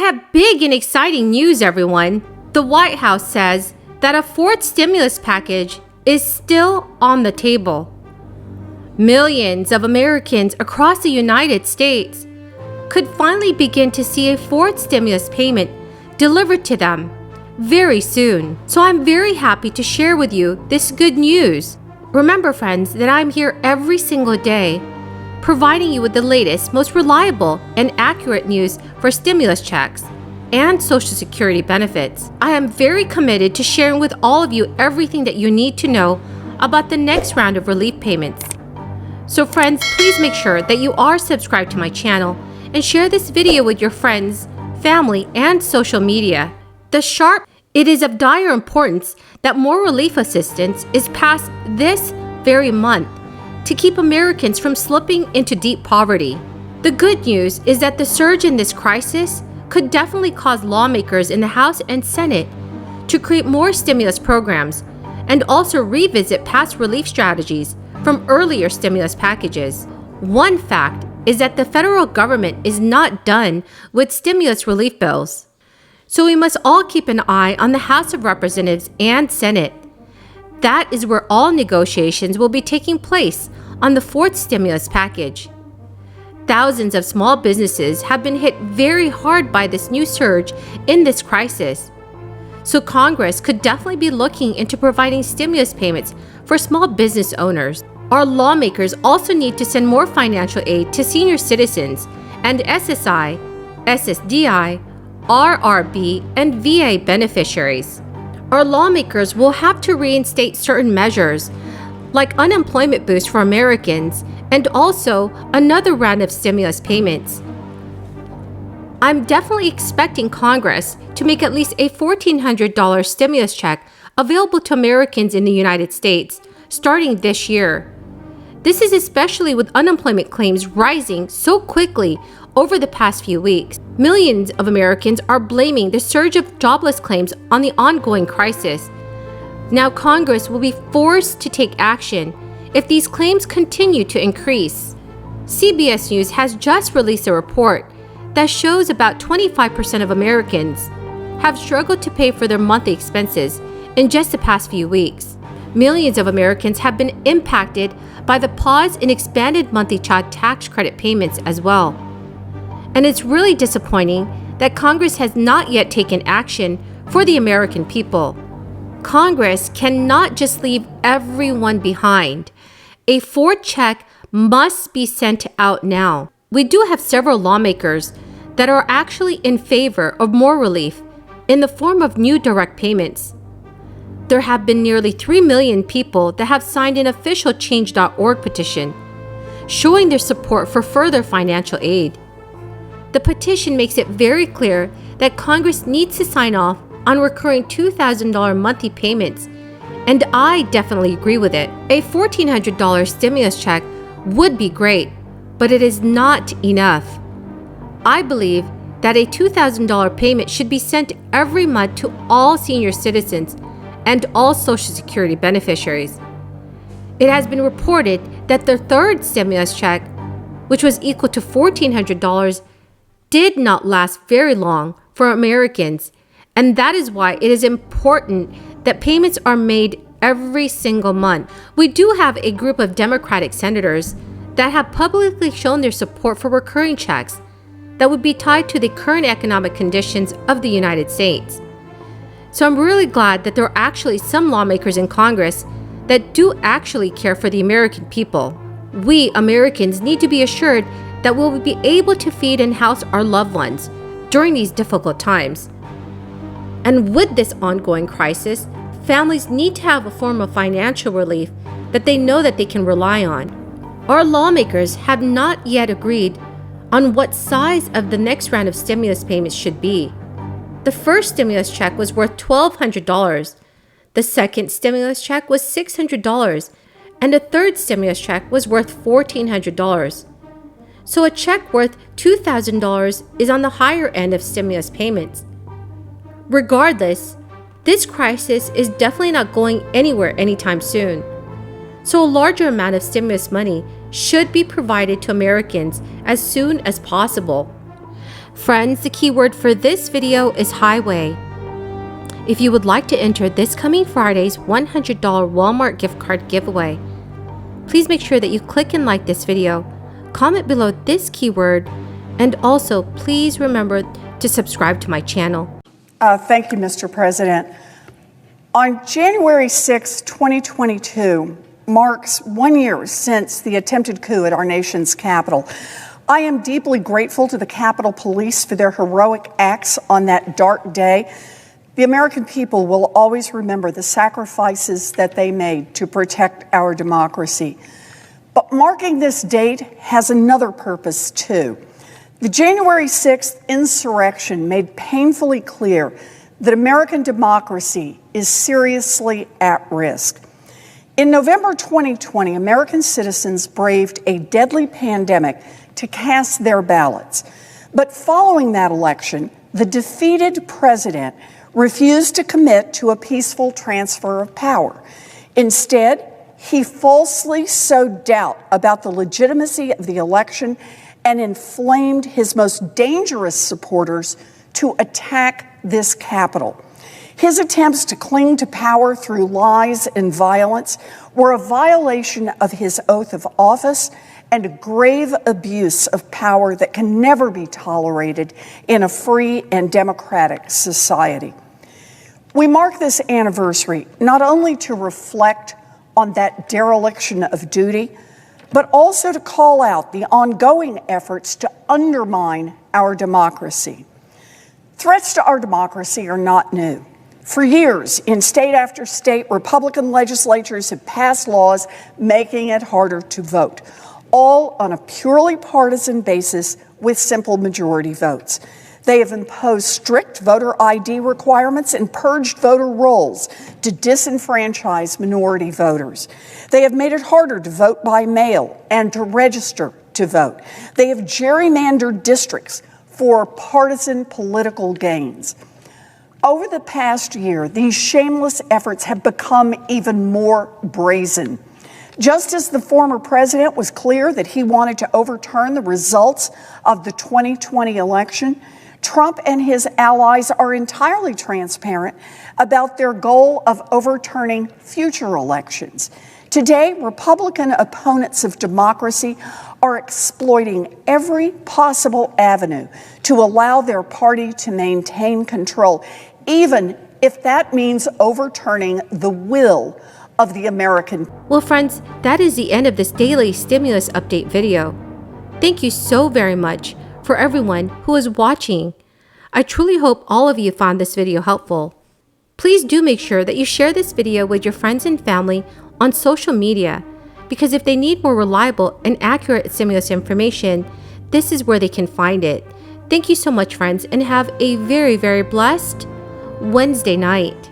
have big and exciting news, everyone. The White House says that a fourth stimulus package is still on the table. Millions of Americans across the United States could finally begin to see a fourth stimulus payment delivered to them very soon. So I'm very happy to share with you this good news. Remember, friends, that I'm here every single day, providing you with the latest, most reliable, and accurate news for stimulus checks and Social Security benefits. I am very committed to sharing with all of you everything that you need to know about the next round of relief payments. So friends, please make sure that you are subscribed to my channel and share this video with your friends, family, and social media. It is of dire importance that more relief assistance is passed this very month to keep Americans from slipping into deep poverty. The good news is that the surge in this crisis could definitely cause lawmakers in the House and Senate to create more stimulus programs and also revisit past relief strategies from earlier stimulus packages. One fact is that the federal government is not done with stimulus relief bills. So we must all keep an eye on the House of Representatives and Senate. That is where all negotiations will be taking place on the fourth stimulus package. Thousands of small businesses have been hit very hard by this new surge in this crisis. So Congress could definitely be looking into providing stimulus payments for small business owners. Our lawmakers also need to send more financial aid to senior citizens and SSI, SSDI, RRB, and VA beneficiaries. Our lawmakers will have to reinstate certain measures like unemployment boost for Americans and also another round of stimulus payments. I'm definitely expecting Congress to make at least a $1,400 stimulus check available to Americans in the United States starting this year. This is especially with unemployment claims rising so quickly over the past few weeks. Millions of Americans are blaming the surge of jobless claims on the ongoing crisis. Now Congress will be forced to take action if these claims continue to increase. CBS News has just released a report that shows about 25% of Americans have struggled to pay for their monthly expenses in just the past few weeks. Millions of Americans have been impacted by the pause in expanded monthly child tax credit payments as well. And it's really disappointing that Congress has not yet taken action for the American people. Congress cannot just leave everyone behind. A fourth check must be sent out now. We do have several lawmakers that are actually in favor of more relief in the form of new direct payments. There have been nearly 3 million people that have signed an official Change.org petition, showing their support for further financial aid. The petition makes it very clear that Congress needs to sign off on recurring $2,000 monthly payments, and I definitely agree with it. A $1,400 stimulus check would be great, but it is not enough. I believe that a $2,000 payment should be sent every month to all senior citizens and all Social Security beneficiaries. It has been reported that the third stimulus check, which was equal to $1,400, did not last very long for Americans, and that is why it is important that payments are made every single month. We do have a group of Democratic senators that have publicly shown their support for recurring checks that would be tied to the current economic conditions of the United States. So I'm really glad that there are actually some lawmakers in Congress that do actually care for the American people. We Americans need to be assured that we'll be able to feed and house our loved ones during these difficult times. And with this ongoing crisis, families need to have a form of financial relief that they know that they can rely on. Our lawmakers have not yet agreed on what size of the next round of stimulus payments should be. The first stimulus check was worth $1,200. The second stimulus check was $600, and the third stimulus check was worth $1,400. So a check worth $2,000 is on the higher end of stimulus payments. Regardless, this crisis is definitely not going anywhere anytime soon. So a larger amount of stimulus money should be provided to Americans as soon as possible. Friends, the keyword for this video is highway. If you would like to enter this coming Friday's $100 Walmart gift card giveaway, please make sure that you click and like this video, comment below this keyword, and also please remember to subscribe to my channel. Thank you, Mr. President. On January 6, 2022, marks 1 year since the attempted coup at our nation's capital. I am deeply grateful to the Capitol Police for their heroic acts on that dark day. The American people will always remember the sacrifices that they made to protect our democracy. But marking this date has another purpose, too. The January 6th insurrection made painfully clear that American democracy is seriously at risk. In November 2020, American citizens braved a deadly pandemic to cast their ballots. But following that election, the defeated president refused to commit to a peaceful transfer of power. Instead, he falsely sowed doubt about the legitimacy of the election and inflamed his most dangerous supporters to attack this Capitol. His attempts to cling to power through lies and violence were a violation of his oath of office and a grave abuse of power that can never be tolerated in a free and democratic society. We mark this anniversary not only to reflect on that dereliction of duty, but also to call out the ongoing efforts to undermine our democracy. Threats to our democracy are not new. For years, in state after state, Republican legislatures have passed laws making it harder to vote, all on a purely partisan basis with simple majority votes. They have imposed strict voter ID requirements and purged voter rolls to disenfranchise minority voters. They have made it harder to vote by mail and to register to vote. They have gerrymandered districts for partisan political gains. Over the past year, these shameless efforts have become even more brazen. Just as the former president was clear that he wanted to overturn the results of the 2020 election, Trump and his allies are entirely transparent about their goal of overturning future elections. Today, Republican opponents of democracy are exploiting every possible avenue to allow their party to maintain control, even if that means overturning the will of the American. Well, friends, that is the end of this daily stimulus update video. Thank you so very much for everyone who is watching. I truly hope all of you found this video helpful. Please do make sure that you share this video with your friends and family on social media, because if they need more reliable and accurate stimulus information, this is where they can find it. Thank you so much, friends, and have a very, very blessed Wednesday night.